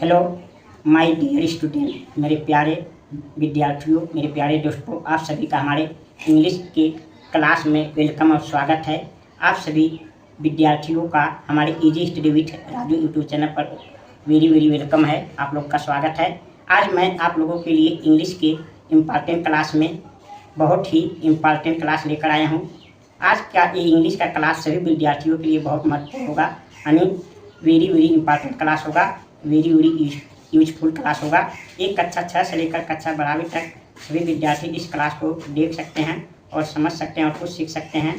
Hello my dear student, मेरे प्यारे विद्यार्थियों, मेरे प्यारे दोस्तों, आप सभी का हमारे इंग्लिश के क्लास में वेलकम और स्वागत है। आप सभी विद्यार्थियों का हमारे easy study with Raju YouTube channel पर वेरी वेलकम है। आप लोग का स्वागत है। आज मैं आप लोगों के लिए इंग्लिश के इम्पॉर्टेंट क्लास में बहुत ही इम्पॉर्टेंट क्लास लेकर आया हूँ। आज का ये इंग्लिश का क्लास सभी विद्यार्थियों के लिए बहुत महत्वपूर्ण होगा, यानी वेरी इम्पॉर्टेंट क्लास होगा, वेरी यूजफुल क्लास होगा। एक कक्षा 6 से लेकर कक्षा 12वीं तक सभी विद्यार्थी इस क्लास को देख सकते हैं और समझ सकते हैं और कुछ सीख सकते हैं।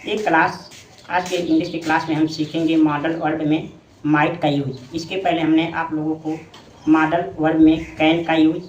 एक क्लास आज के इंग्लिश की क्लास में हम सीखेंगे मॉडल वर्ब में माइट का यूज। इसके पहले हमने आप लोगों को मॉडल वर्ब में कैन का यूज,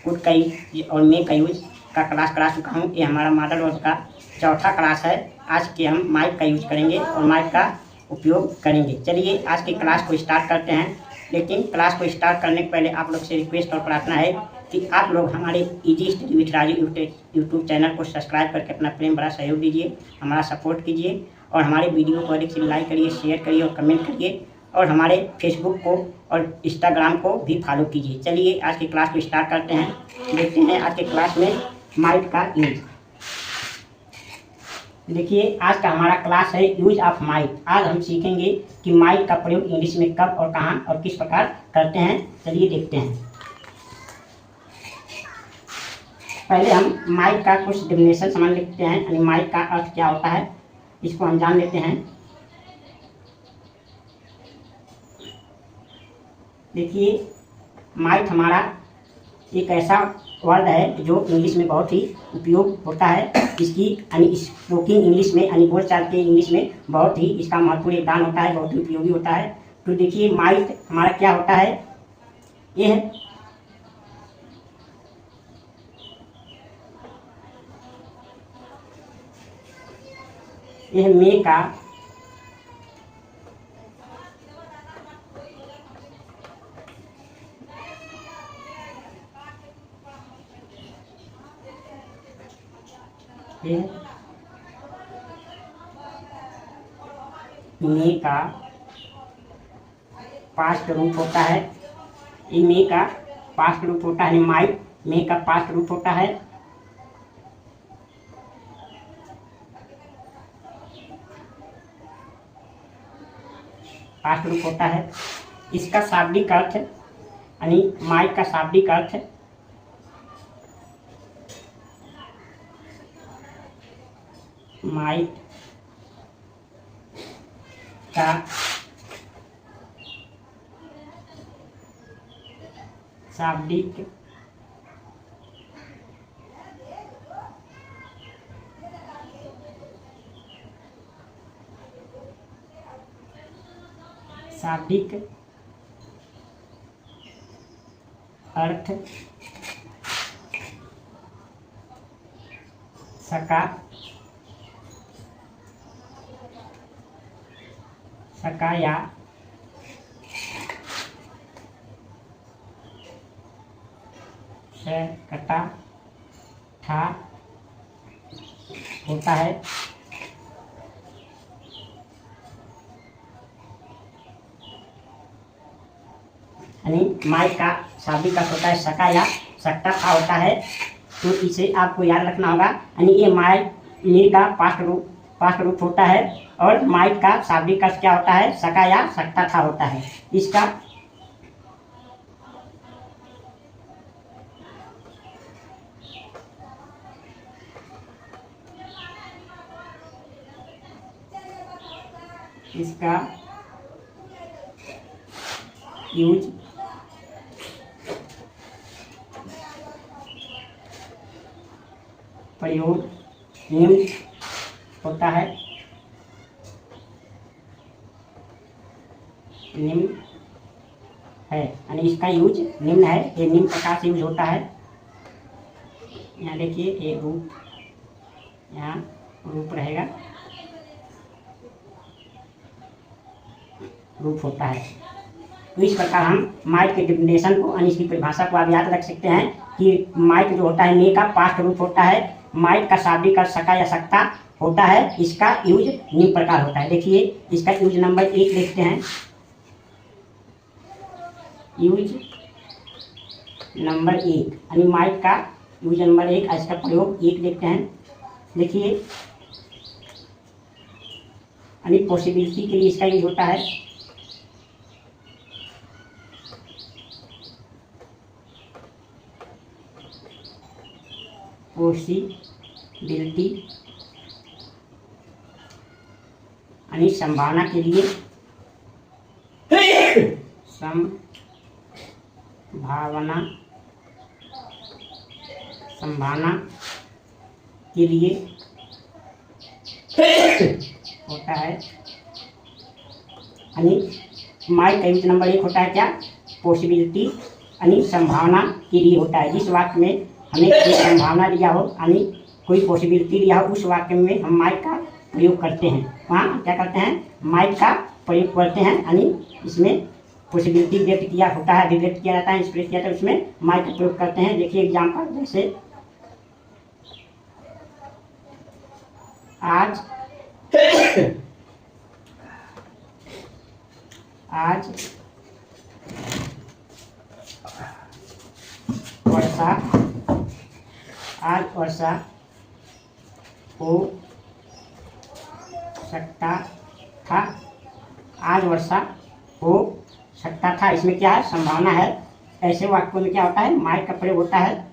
कुड का यूज और मे का यूज का क्लास करा चुका हूँ। ये हमारा मॉडल वर्ब का चौथा क्लास है। आज के हम माइट का यूज करेंगे और माइट का उपयोग करेंगे। चलिए आज की क्लास को स्टार्ट करते हैं। लेकिन क्लास को स्टार्ट करने के पहले आप लोग से रिक्वेस्ट और प्रार्थना है कि आप लोग हमारे easy study with Raju YouTube channel को सब्सक्राइब करके अपना प्रेम भरा सहयोग दीजिए, हमारा सपोर्ट कीजिए और हमारे वीडियो को अधिक से लाइक करिए, शेयर करिए और कमेंट करिए और हमारे फेसबुक को और इंस्टाग्राम को भी फॉलो कीजिए। चलिए आज की क्लास को स्टार्ट करते हैं। देखते हैं आज के क्लास में माइट का यूज। देखिए आज का हमारा क्लास है यूज ऑफ माइट। आज हम सीखेंगे कि माइट का प्रयोग इंग्लिश में कब और कहाँ और किस प्रकार करते हैं। चलिए देखते हैं। पहले हम माइट का कुछ डेफिनेशन समझ लेते हैं, यानी माइट का अर्थ क्या होता है इसको हम जान लेते हैं। देखिए माइट हमारा एक ऐसा वर्ड है जो इंग्लिश में बहुत ही उपयोग होता है। इसकी यानी स्पोकन इंग्लिश में यानी बोलचाल के इंग्लिश में बहुत ही इसका महत्वपूर्ण योगदान होता है, बहुत ही उपयोगी होता है। तो देखिए माइट हमारा क्या होता है, यह मे का मे का पास्ट रूप होता है। ये मे का पास्ट रूप होता है, माइट मे का पास्ट रूप होता है। पास्ट रूप होता है। इसका शाब्दिक अर्थ यानी माइट का शाब्दिक अर्थ माइट का शाब्दिक अर्थ सका या सकता था होता है। यानी माइट का शाब्दिक अर्थ होता है सका या सकता था होता है। तो इसे आपको याद रखना होगा। यानी ये माइट मे का पास्ट रूप होता है और माइट का शाब्दिक अर्थ क्या होता है, सका या सकता था होता है। इसका यूज प्रयोग निम्न होता है। निम्न है यानी इसका यूज निम्न है, ये निम्न प्रकार से यूज होता है। यहाँ देखिए ये रूप, यहाँ रूप रहेगा, रूप होता है। तो इस प्रकार हम माइट के डेफिनेशन को यानी इसकी परिभाषा को आप याद रख सकते हैं कि माइट जो होता है मे का पास्ट रूप होता है। माइट का शाब्दिक अर्थ सका या सकता होता है। इसका यूज निम्न प्रकार होता है। देखिए इसका यूज नंबर 1 देखते हैं। यूज नंबर 1 यानी माइक का यूज नंबर 1, इसका प्रयोग 1 देखते हैं। देखिए यानी पॉसिबिलिटी के लिए इसका यूज होता है। पॉसिबिलिटी यानी संभावना के लिए, संभावना के लिए होता है। यानी माइक का यूज नंबर 1 होता है क्या, पॉसिबिलिटी यानी संभावना के लिए होता है। जिस वाक्य में हमें कोई संभावना दिया हो यानी कोई पॉसिबिलिटी दिया हो, उस वाक्य में हम माइक का प्रयोग करते हैं। वहाँ क्या करते हैं, माइक का प्रयोग करते हैं। यानी इसमें पॉसिबिलिटी व्यक्त किया होता है, अभिव्यक्त किया जाता है, एक्सप्रेस किया जाता है, उसमें माइक का प्रयोग करते हैं। देखिए एग्जाम्पल, जैसे आज वर्षा हो सकता था। आज वर्षा हो सकता था, इसमें क्या है, संभावना है। ऐसे वाक्यों में क्या होता है, माइक का प्रयोग होता है।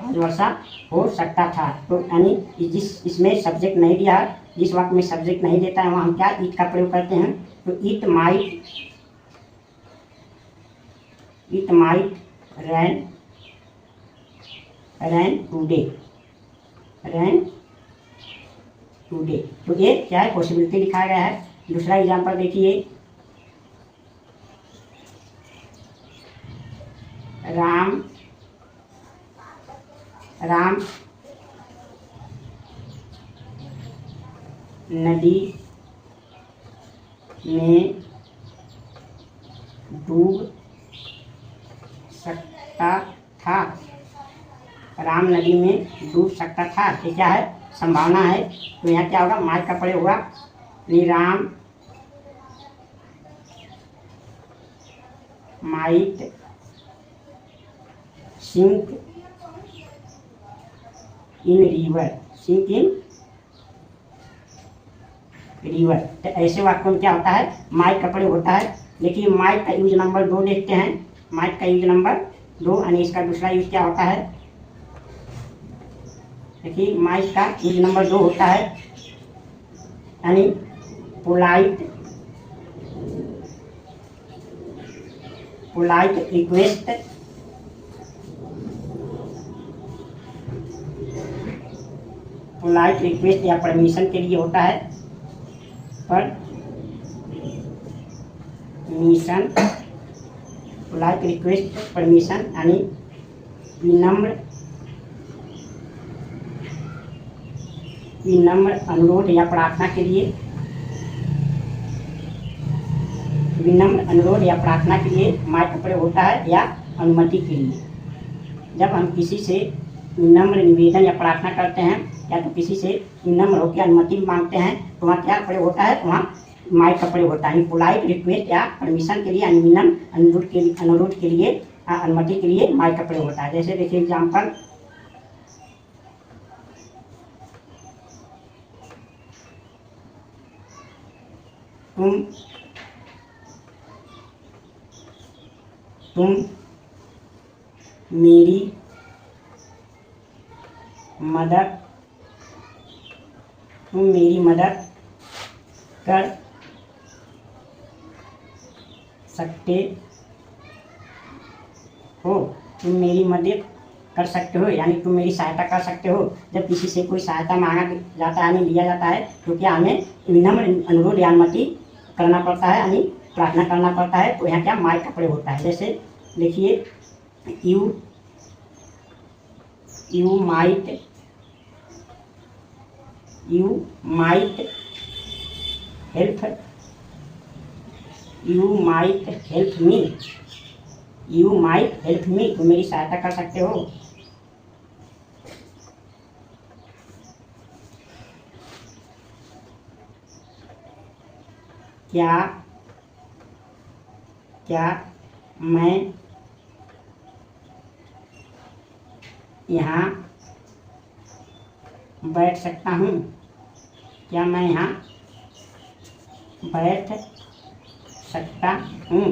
आज वर्षा हो सकता था, तो यानी इसमें सब्जेक्ट नहीं दिया है, जिस वाक्य में सब्जेक्ट नहीं देता है वहाँ हम क्या इट का प्रयोग करते हैं। तो इट माइट रैन टुडे, तो ये क्या है, पॉसिबिलिटी लिखा गया है। दूसरा एग्जांपल देखिए, राम नदी में डूब सकता था। राम नदी में डूब सकता था, ये क्या है, संभावना है। तो यहाँ क्या होगा, माइक का प्रयोग हुआ। Ram might sink in river, तो ऐसे वाक्यों में क्या होता है, माइक का प्रयोग होता है। देखिए माइक का यूज नंबर 2 देखते हैं। माइक का यूज नंबर 2 यानी इसका दूसरा यूज क्या होता है। देखिए माइक का यूज नंबर 2 होता है, यानी पोलाइट रिक्वेस्ट या परमिशन के लिए होता है। पोलाइट रिक्वेस्ट परमिशन यानी विनम्र अनुरोध या प्रार्थना के लिए, माइक का प्रयोग होता है, या अनुमति के लिए। जब हम किसी से विनम्र निवेदन या प्रार्थना करते हैं, या तो किसी से विनम्र होकर अनुमति मांगते हैं, तो वहाँ क्या प्रयोग होता है, वहाँ माइक का प्रयोग होता है। पोलाइट रिक्वेस्ट या परमिशन के लिए, विनम्र अनुरोध के लिए, अनुमति के लिए माइक का प्रयोग होता है। जैसे देखिए एग्जाम्पल, तुम मेरी मदद कर सकते हो। तुम मेरी मदद कर सकते हो यानी तुम मेरी सहायता कर सकते हो। जब किसी से कोई सहायता मांगा जाता है, यानी लिया जाता है, तो क्या हमें विनम्र अनुरोध या अनुमति करना पड़ता है, यानी प्रार्थना करना पड़ता है। तो यहाँ क्या माइक का प्रयोग होता है। जैसे देखिए, यू माइट हेल्प मी, तुम मेरी सहायता कर सकते हो। क्या मैं यहाँ बैठ सकता हूँ? क्या मैं यहाँ बैठ सकता हूँ?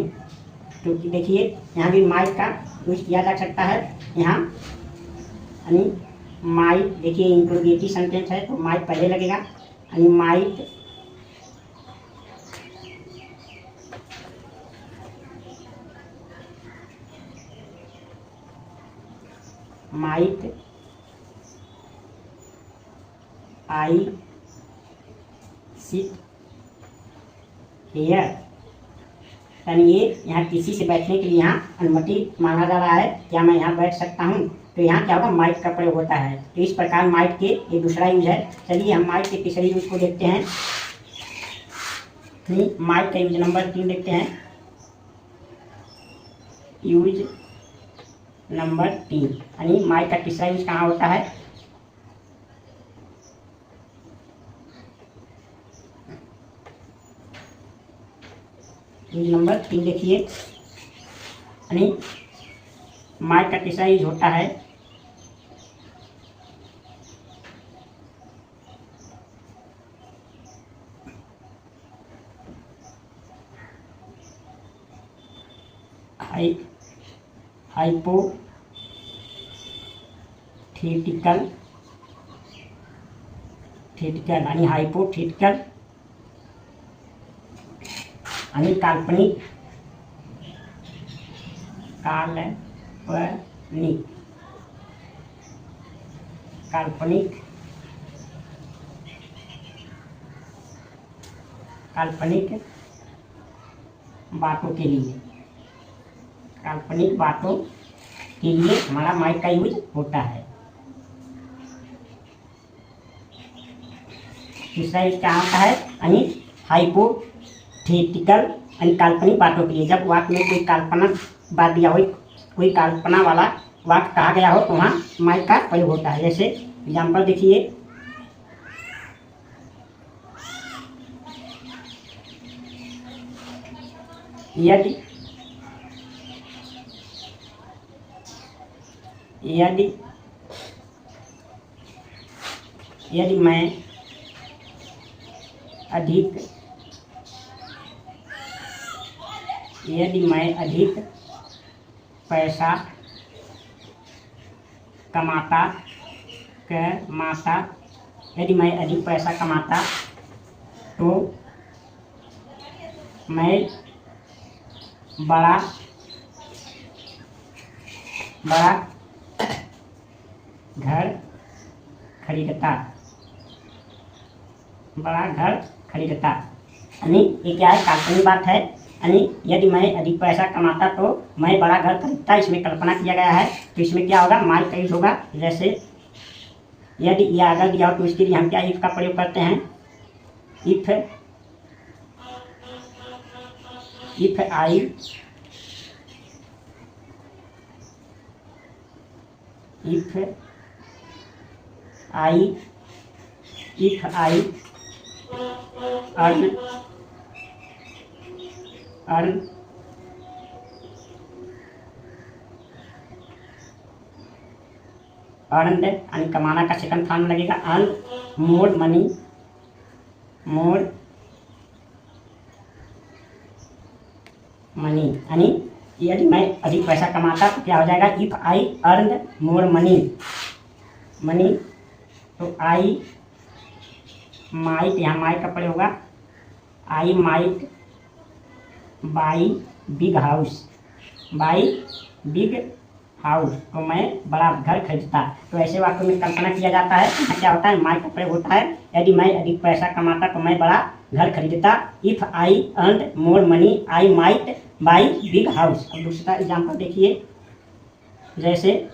तो देखिए यहाँ भी माइट का यूज किया जा सकता है। यहाँ यानी माइट, देखिए इंट्रोगेटिव सेंटेंस है तो माइट पहले लगेगा, यानी माइट आई सिट हियर, यानी ये यहाँ किसी से बैठने के लिए यहाँ अनुमति मांगा जा रहा है। क्या मैं यहाँ बैठ सकता हूँ? तो यहाँ क्या होगा, माइट का प्रयोग होता है। तो इस प्रकार माइट के ये दूसरा यूज है। चलिए हम माइट के तीसरे यूज को देखते हैं। माइट का यूज नंबर 3 देखते हैं। यूज नंबर 3, यानी माइट का तीसरा यूज कहाँ होता है? यूज नंबर 3 देखिए, यानी माइट का तीसरा यूज होता है हाइपोथेटिकल, यानी हाइपोथेटिकल यानी काल्पनिक, काल्पनिक बातों के लिए, हमारा माइट का यूज होता है। तीसरा यूज क्या होता है, यानी हाइपोथेटिकल यानी काल्पनिक बातों के लिए। जब वाक्य में कोई काल्पनिक बात दिया हो, कोई कल्पना वाला वाक्य कहा गया हो तो वहाँ माइट का प्रयोग होता है। जैसे एग्जाम्पल देखिए, यदि मैं अधिक पैसा कमाता, यदि मैं अधिक पैसा कमाता तो मैं बड़ा घर खरीदता। यानी ये क्या है, काल्पनिक बात है। यानी यदि मैं अधिक पैसा कमाता तो मैं बड़ा घर खरीदता, इसमें कल्पना किया गया है। तो इसमें क्या होगा, माइट का यूज होगा। जैसे यदि यह अगर दिया हो तो इसके लिए हम क्या इफ का प्रयोग करते हैं। इफ आई अर्न अर्नड यानी कमाना का सेकंड फॉर्म लगेगा अर्न मोर मनी, यानी यदि मैं अधिक पैसा कमाता तो क्या हो जाएगा, if I earn more money, तो आई माइट, यहाँ माइट का प्रयोग होगा। I might by big house, तो मैं बड़ा घर खरीदता। तो ऐसे वाक्यों में कल्पना किया जाता है। यहाँ क्या होता है, माइट का प्रयोग होता है। यदि मैं अधिक पैसा कमाता तो मैं बड़ा घर खरीदता। If I earn more money I might by big house. अब दूसरा एग्जाम्पल देखिए, जैसे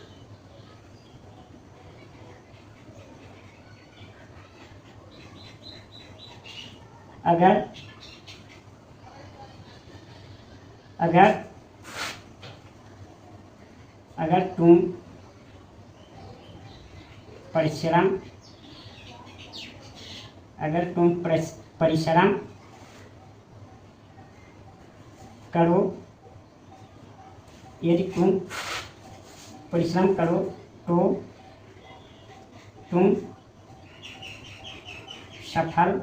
अगर तुम परिश्रम करो यदि तुम परिश्रम करो तो तुम सफल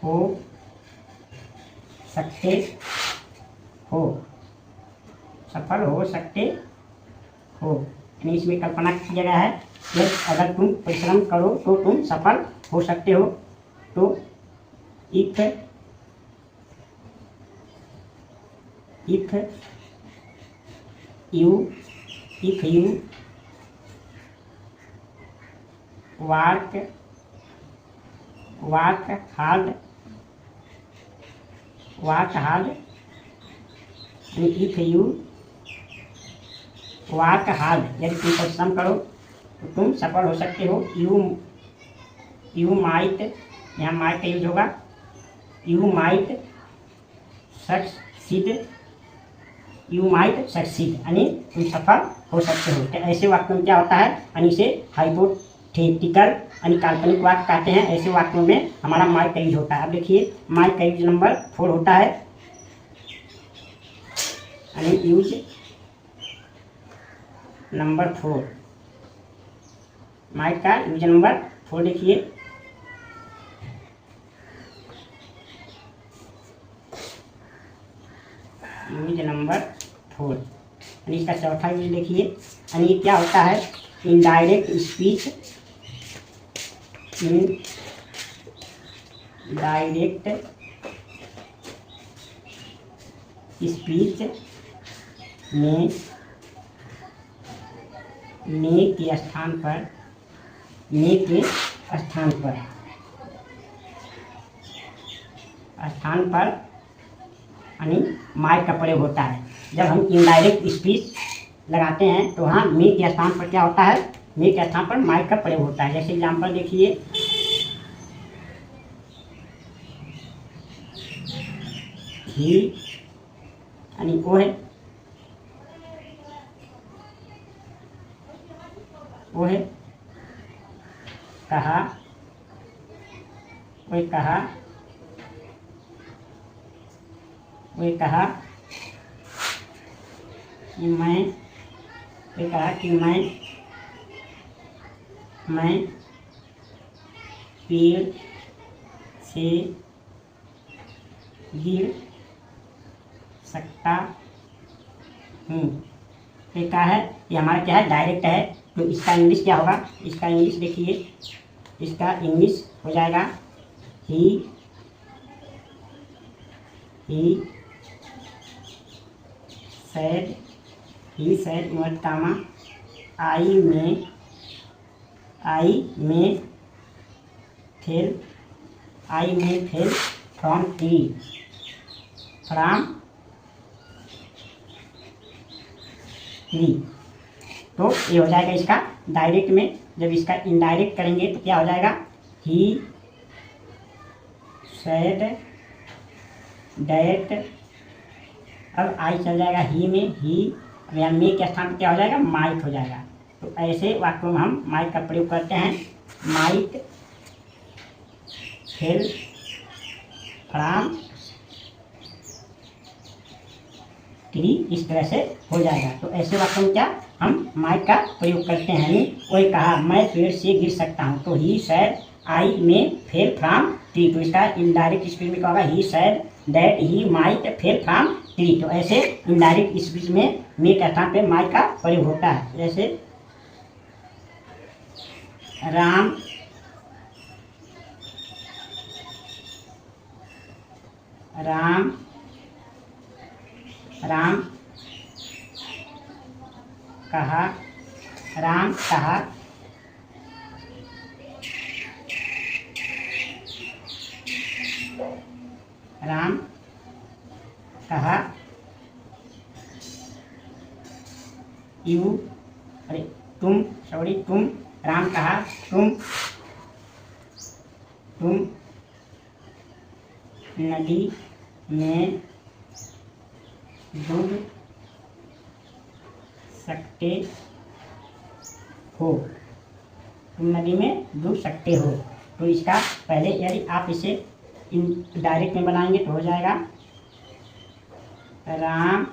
हो सकते हो, सफल हो सकते हो। यानी इसमें कल्पना की जगह है कि अगर तुम परिश्रम करो तो तुम सफल हो सकते हो। तो if you work hard, if you work hard, यदि तुम परिश्रम करो तो तुम सफल हो सकते हो। यू माइट, यहाँ माइट का यूज होगा, यू माइट सक्सीड, यानी तुम सफल हो सकते हो। तो ऐसे वाक्यों में क्या होता है, यानी इसे हाइपोथेटिकल यानी काल्पनिक वाक्य कहते हैं। ऐसे वाक्यों में हमारा माइट का यूज होता है। अब देखिए माइट का यूज नंबर 4 होता है, यानी यूज नंबर 4, माइट का यूज नंबर 4 देखिए। यूज नंबर 4 यानी इसका चौथा यूज देखिए, यानी क्या होता है, इनडायरेक्ट स्पीच, इनडायरेक्ट स्पीच में ने के स्थान पर यानी माइक का प्रयोग होता है। जब हम इनडायरेक्ट स्पीच लगाते हैं तो वहाँ मे के स्थान पर क्या होता है, मे के स्थान पर माइक का प्रयोग होता है। जैसे एग्जाम्पल देखिए, ही यानी वो है, कहा, वो कहा कि मैं पेड़ से गिर सकता हूँ। ये क्या है, ये हमारा क्या है, डायरेक्ट है। तो इसका इंग्लिश क्या होगा, इसका इंग्लिश देखिए, इसका इंग्लिश हो जाएगा ही said इन्वर्ट कामा आई में फेल फ्रॉम ट्री, तो ये हो जाएगा इसका डायरेक्ट में। जब इसका इनडायरेक्ट करेंगे तो क्या हो जाएगा, ही सेड डैट, अब आई चल जाएगा ही में, ही अब यहाँ में के स्थान पर क्या हो जाएगा, माइट हो जाएगा। तो ऐसे वाक्यों में हम माइट का प्रयोग करते हैं। माइट फेल फ्रॉम ट्री, इस तरह से हो जाएगा। तो ऐसे वाक्यों में क्या हम माइट का प्रयोग करते हैं। यानी वही कहा, मैं पेड़ से गिर सकता हूँ, तो ही सेड आई में फेल फ्रॉम ट्री, तो इसका इनडायरेक्ट स्पीच में क्या होगा, he said that he might fell from tree. तो ऐसे इनडायरेक्ट स्पीच में मे के स्थान पे माइट का प्रयोग होता है। जैसे राम कहा राम कहा तुम नदी में डूब सकते हो, तो इसका पहले यदि आप इसे डायरेक्ट में बनाएंगे तो हो जाएगा Ram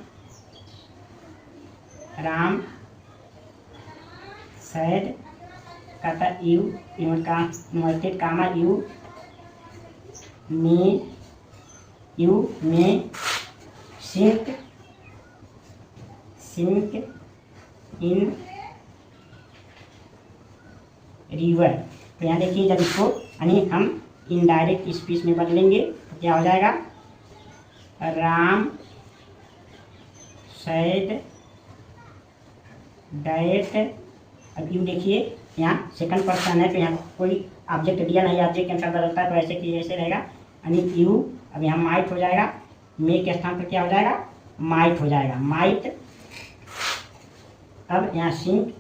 said kata you inverted comma you may sink in river. तो यहाँ देखिए जब इसको यानी हम इनडायरेक्ट स्पीच में बदलेंगे तो क्या हो जाएगा, राम सैड डैट। अब यू देखिए यहाँ सेकंड पर्सन है तो यहाँ कोई ऑब्जेक्ट दिया नहीं, ऑब्जेक्ट के अनुसार बदलता है तो ऐसे कि ऐसे रहेगा यानी यू। अब यहाँ माइट हो जाएगा, मे के स्थान पर क्या हो जाएगा, माइट हो जाएगा, माइट। अब यहाँ सिंक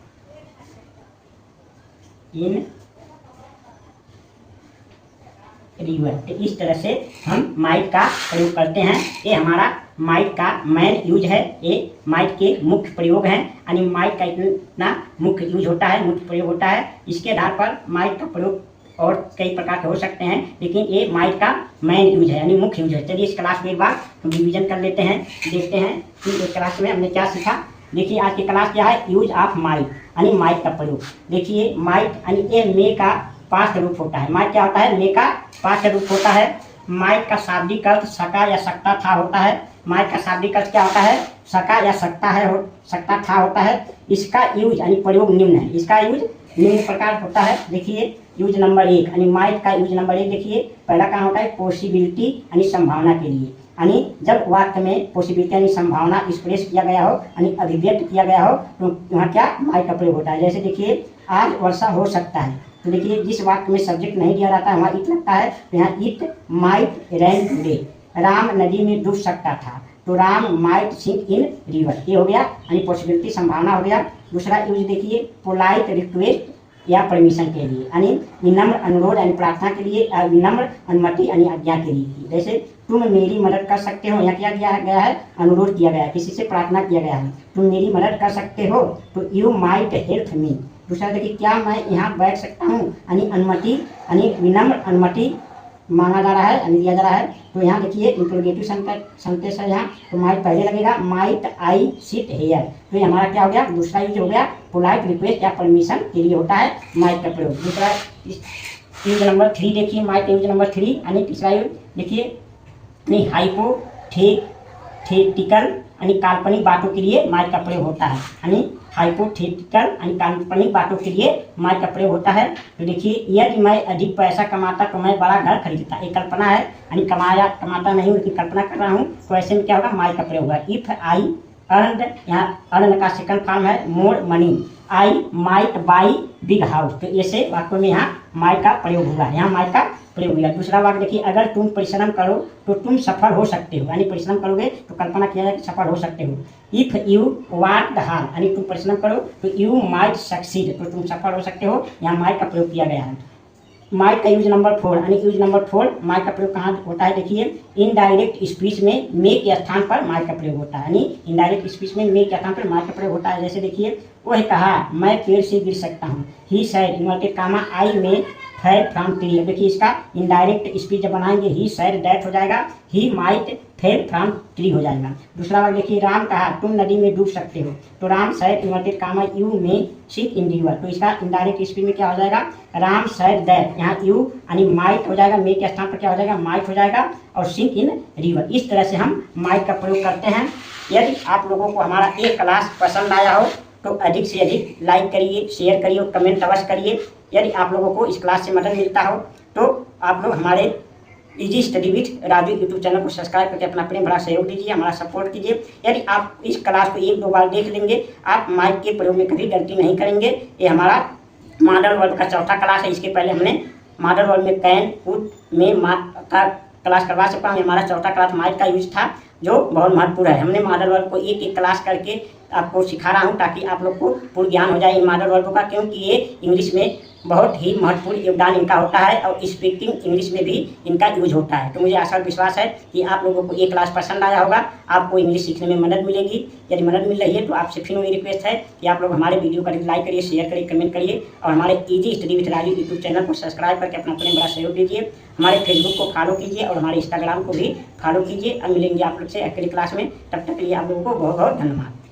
इन रिवर। तो इस तरह से हम माइट का प्रयोग करते हैं। ये हमारा माइट का मेन यूज है, ये माइट के मुख्य प्रयोग हैं। यानी माइट का इतना मुख्य यूज होता है, मुख्य प्रयोग होता है। इसके आधार पर माइट का प्रयोग और कई प्रकार के हो सकते हैं, लेकिन ये माइट का मेन यूज है यानी मुख्य यूज है। चलिए इस क्लास में एक बार हम रिविजन कर लेते हैं, देखते हैं कि इस क्लास में हमने क्या सीखा। देखिए आज की क्लास क्या है, यूज ऑफ माइट यानी माइट का प्रयोग। देखिए माइट यानी ये मे का पास्ट रूप होता है। माइट क्या होता है, मे का पास्ट रूप होता है। माइट का शाब्दिक अर्थ सका या सकता था होता है। माइट का शाब्दिक अर्थ क्या होता है, सका या सकता है, सकता था होता है। इसका यूज यानी प्रयोग निम्न है, इसका यूज निम्न प्रकार होता है। देखिए यूज नंबर 1 यानी माइट का यूज नंबर 1 देखिए पहला काम होता है पॉसिबिलिटी यानी संभावना के लिए। यानी जब वाक्य में पॉसिबिलिटी यानी संभावना एक्सप्रेस किया गया हो यानी अभिव्यक्त किया गया हो तो वहाँ क्या माइट का प्रयोग होता है। जैसे देखिए आज वर्षा हो सकता है, तो देखिए जिस वाक्य में सब्जेक्ट नहीं दिया रहता है वहाँ इट लगता है तो यहाँ it might rain today. Ram नदी में डूब सकता था तो Ram might sink in river. ये हो गया यानी पॉसिबिलिटी संभावना हो गया। दूसरा यूज देखिए पोलाइट रिक्वेस्ट या परमिशन के लिए यानी विनम्र अनुरोध यानी प्रार्थना के लिए, विनम्र अनुमति यानी आज्ञा के लिए। जैसे तुम मेरी मदद कर सकते हो, यहाँ क्या किया गया है, अनुरोध किया गया है, किसी से प्रार्थना किया गया है, तुम मेरी मदद कर सकते हो तो यू माइट हेल्प मी। दूसरा देखिए क्या मैं यहाँ बैठ सकता हूँ यानी अनुमति यानी विनम्र अनुमति मांगा जा रहा है यानी दिया जा रहा है। तो यहाँ देखिए इंट्रोगेटिव सेंटेंस है यहाँ, तो माइट पहले लगेगा, माइट आई सिट हेयर। तो ये हमारा क्या हो गया, दूसरा यूज हो गया पोलाइट रिक्वेस्ट या परमिशन के लिए होता है माइट का प्रयोग। दूसरा यूज नंबर 3 देखिए माइट यूज नंबर 3 यानी तीसरा यूज देखिए हाइपोथेटिकल यानी काल्पनिक बातों के लिए माइट का प्रयोग होता है। यानी हाइपोथेटिकल यानी काल्पनिक बातों के लिए माइट का प्रयोग होता है। तो देखिए यदि मैं अधिक पैसा कमाता तो मैं बड़ा घर खरीदता। एक कल्पना है यानी कमाता नहीं लेकिन कल्पना कर रहा हूँ, तो ऐसे में क्या होगा, माइट का प्रयोग होगा। इफ आई अर्नड, यहाँ अर्न का सेकंड फॉर्म है more money, I might by big house. तो ऐसे वाक्यों में यहाँ माइट का प्रयोग हुआ, यहाँ माइट का प्रयोग हुआ। दूसरा वाक्य देखिए अगर तुम परिश्रम करो तो तुम सफल हो सकते हो, यानी परिश्रम करोगे तो कल्पना किया जाए कि सफल हो सकते हो। इफ यू वर्क हार्ड यानी तुम परिश्रम करो तो यू माइट सक्सीड, तो तुम सफल हो सकते हो, यहाँ माइट का प्रयोग किया गया है। माइट का यूज नंबर 4 यानी यूज नंबर 4 माइट का प्रयोग कहाँ होता है, देखिए इनडायरेक्ट स्पीच में मे के स्थान पर माइट का प्रयोग होता है। यानी इनडायरेक्ट स्पीच में मे के स्थान पर माइट का प्रयोग होता है। जैसे देखिए वह कहा मैं पेड़ से गिर सकता हूँ, ही सैड इन्वर्टेड कामा आई में फेल फ्रॉम ट्री। देखिए इसका इनडायरेक्ट स्पीच जब बनाएंगे ही सैड दैट हो जाएगा, he might fell from tree हो जाएगा। दूसरा वाक्य देखिए राम कहा तुम नदी में डूब सकते हो, तो Ram said inverted comma you may sink in river. तो इसका इनडायरेक्ट स्पीच में क्या हो जाएगा, राम सैड दैट, यहाँ यू यानी माइट हो जाएगा, मे के स्थान पर क्या हो जाएगा, माइट हो जाएगा और सिंक इन रिवर। इस तरह से हम माइट का प्रयोग करते हैं। यदि आप लोगों को हमारा एक क्लास पसंद आया हो तो अधिक से अधिक लाइक करिए, शेयर करिए और कमेंट अवश्य करिए। यदि आप लोगों को इस क्लास से मदद मिलता हो तो आप लोग हमारे easy study with Raju YouTube channel को सब्सक्राइब करके अपना प्रेम भरा सहयोग दीजिए, हमारा सपोर्ट कीजिए। यदि आप इस क्लास को 1-2 बार देख लेंगे आप माइक के प्रयोग में कभी गलती नहीं करेंगे। ये हमारा मॉडल वर्ब का चौथा क्लास है। इसके पहले हमने मॉडल वर्ब में कैन कुड में का क्लास करवा चुका हूँ। हमारा चौथा क्लास माइट का यूज था जो बहुत महत्वपूर्ण है। हमने मॉडल वर्ब को एक क्लास करके आपको सिखा रहा हूँ ताकि आप लोग को पूर्ण ज्ञान हो जाए इन मॉडल वर्ब का, क्योंकि ये इंग्लिश में बहुत ही महत्वपूर्ण योगदान इनका होता है और स्पीकिंग इंग्लिश में भी इनका यूज होता है। तो मुझे आशा विश्वास है कि आप लोगों को ये क्लास पसंद आया होगा, आपको इंग्लिश सीखने में मदद मिलेगी। यदि मदद मिल रही है तो आपसे फिर वही रिक्वेस्ट है कि आप लोग हमारे वीडियो का लाइक करिए, शेयर करिए, कमेंट करिए और हमारे easy study with Raju YouTube channel को सब्सक्राइब करके अपना बड़ा सहयोग दीजिए। हमारे फेसबुक को फॉलो कीजिए और हमारे इंस्टाग्राम को भी फॉलो कीजिए। अब मिलेंगे आप लोग से अगली क्लास में, तब तक के लिए आप लोगों को बहुत बहुत धन्यवाद।